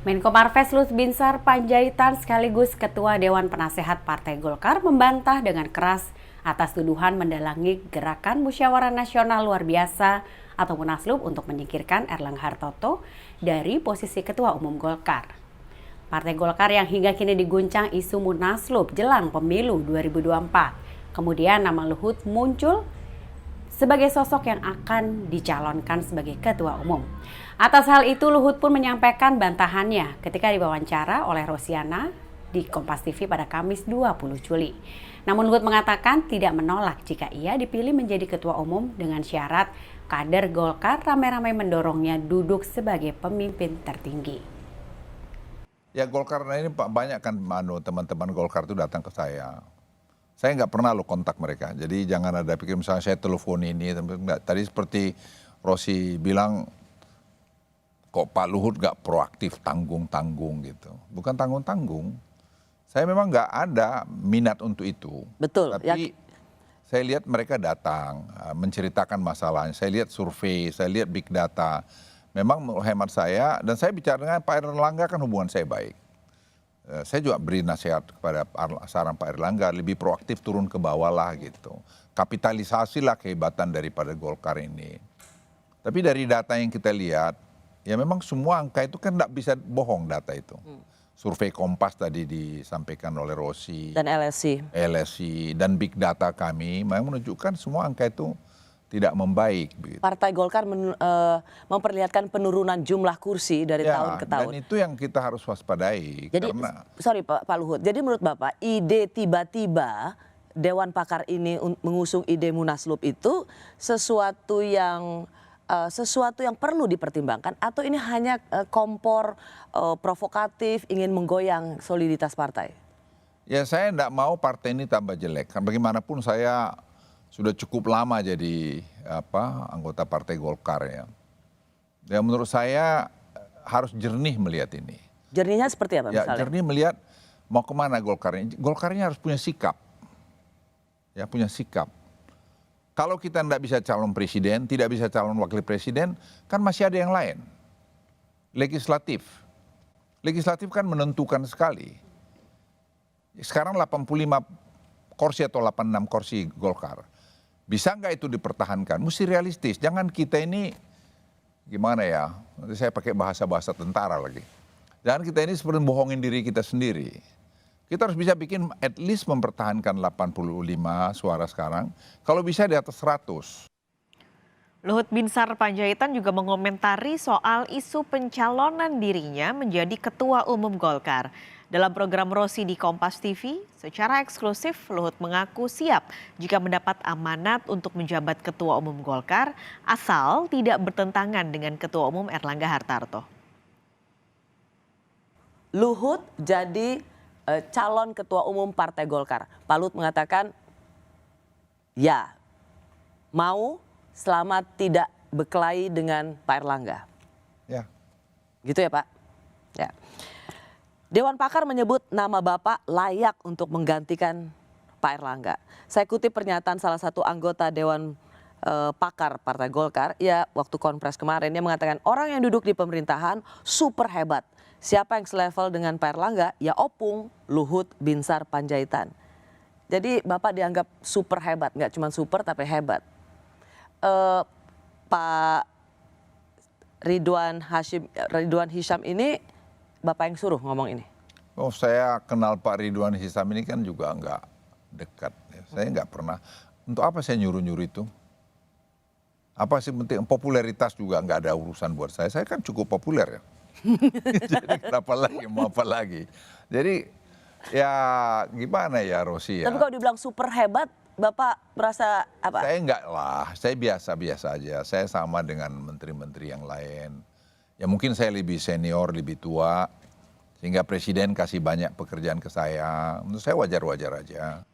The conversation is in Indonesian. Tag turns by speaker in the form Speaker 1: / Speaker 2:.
Speaker 1: Menko Marves Luhut Binsar Panjaitan sekaligus Ketua Dewan Penasehat Partai Golkar membantah dengan keras atas tuduhan mendalangi gerakan musyawarah nasional luar biasa atau Munaslup untuk menyingkirkan Erlangga Hartarto dari posisi Ketua Umum Golkar. Partai Golkar yang hingga kini diguncang isu Munaslup jelang pemilu 2024. Kemudian nama Luhut muncul sebagai sosok yang akan dicalonkan sebagai Ketua Umum. Atas hal itu, Luhut pun menyampaikan bantahannya ketika diwawancara oleh Rosiana di Kompas TV pada Kamis 20 Juli. Namun Luhut mengatakan tidak menolak jika ia dipilih menjadi Ketua Umum dengan syarat kader Golkar ramai-ramai mendorongnya duduk sebagai pemimpin tertinggi.
Speaker 2: Ya Golkar ini Pak, banyak kan teman-teman Golkar itu datang ke saya. Saya nggak pernah lo kontak mereka, jadi jangan ada pikir misalnya saya telepon ini. Tadi seperti Rosi bilang, kok Pak Luhut nggak proaktif, tanggung-tanggung gitu. Bukan tanggung-tanggung, saya memang nggak ada minat untuk itu.
Speaker 3: Betul.
Speaker 2: Tapi saya lihat mereka datang, menceritakan masalahnya, saya lihat survei, saya lihat big data. Memang hemat saya, dan saya bicara dengan Pak Erlangga kan hubungan saya baik. Saya juga beri nasihat kepada saran Pak Erlangga, lebih proaktif turun ke bawah lah gitu. Kapitalisasilah kehebatan daripada Golkar ini. Tapi dari data yang kita lihat, ya memang semua angka itu kan tidak bisa bohong data itu. Survei Kompas tadi disampaikan oleh Rosi.
Speaker 3: Dan
Speaker 2: LSI dan big data kami memang menunjukkan semua angka itu tidak membaik. Begitu.
Speaker 3: Partai Golkar memperlihatkan penurunan jumlah kursi dari tahun ke tahun.
Speaker 2: Dan itu yang kita harus waspadai.
Speaker 3: Jadi,
Speaker 2: karena...
Speaker 3: sorry Pak Luhut, jadi menurut Bapak ide tiba-tiba Dewan Pakar ini mengusung ide Munaslup itu sesuatu yang perlu dipertimbangkan atau ini hanya kompor provokatif ingin menggoyang soliditas partai?
Speaker 2: Ya saya tidak mau partai ini tambah jelek. Bagaimanapun saya sudah cukup lama jadi anggota Partai Golkar ya. Ya menurut saya harus jernih melihat ini.
Speaker 3: Jernihnya seperti apa misalnya?
Speaker 2: Ya jernih melihat mau kemana Golkar ini. Golkarnya harus punya sikap. Ya punya sikap. Kalau kita tidak bisa calon presiden, tidak bisa calon wakil presiden, kan masih ada yang lain. Legislatif. Legislatif kan menentukan sekali. Sekarang 85 kursi atau 86 kursi Golkar. Bisa nggak itu dipertahankan? Mesti realistis. Jangan kita ini, gimana ya, nanti saya pakai bahasa-bahasa tentara lagi. Jangan kita ini seperti bohongin diri kita sendiri. Kita harus bisa bikin at least mempertahankan 85 suara sekarang. Kalau bisa di atas 100.
Speaker 4: Luhut Binsar Panjaitan juga mengomentari soal isu pencalonan dirinya menjadi Ketua Umum Golkar. Dalam program Rosi di Kompas TV, secara eksklusif Luhut mengaku siap jika mendapat amanat untuk menjabat Ketua Umum Golkar asal tidak bertentangan dengan Ketua Umum Erlangga Hartarto.
Speaker 3: Luhut jadi calon Ketua Umum Partai Golkar. Pak Luhut mengatakan ya mau selama tidak berkelahi dengan Pak Erlangga.
Speaker 2: Ya.
Speaker 3: Gitu ya Pak? Ya. Dewan Pakar menyebut nama Bapak layak untuk menggantikan Pak Erlangga. Saya kutip pernyataan salah satu anggota Dewan Pakar Partai Golkar, ya waktu konfres kemarin, dia mengatakan orang yang duduk di pemerintahan super hebat. Siapa yang selevel dengan Pak Erlangga? Ya Opung Luhut Binsar Panjaitan. Jadi Bapak dianggap super hebat, nggak cuma super tapi hebat. Pak Ridwan Hisyam ini Bapak yang suruh ngomong ini?
Speaker 2: Oh saya kenal Pak Ridwan Hisyam ini kan juga nggak dekat. Ya. Saya nggak pernah. Untuk apa saya nyuruh-nyuruh itu? Apa sih penting? Popularitas juga nggak ada urusan buat saya. Saya kan cukup populer ya. Jadi kenapa lagi? Mau apa lagi? Jadi ya gimana ya Rosi ya.
Speaker 3: Tapi kalau dibilang super hebat, Bapak merasa apa?
Speaker 2: Saya enggak lah. Saya biasa-biasa aja. Saya sama dengan menteri-menteri yang lain. Ya mungkin saya lebih senior, lebih tua, sehingga presiden kasih banyak pekerjaan ke saya. Menurut saya wajar-wajar aja.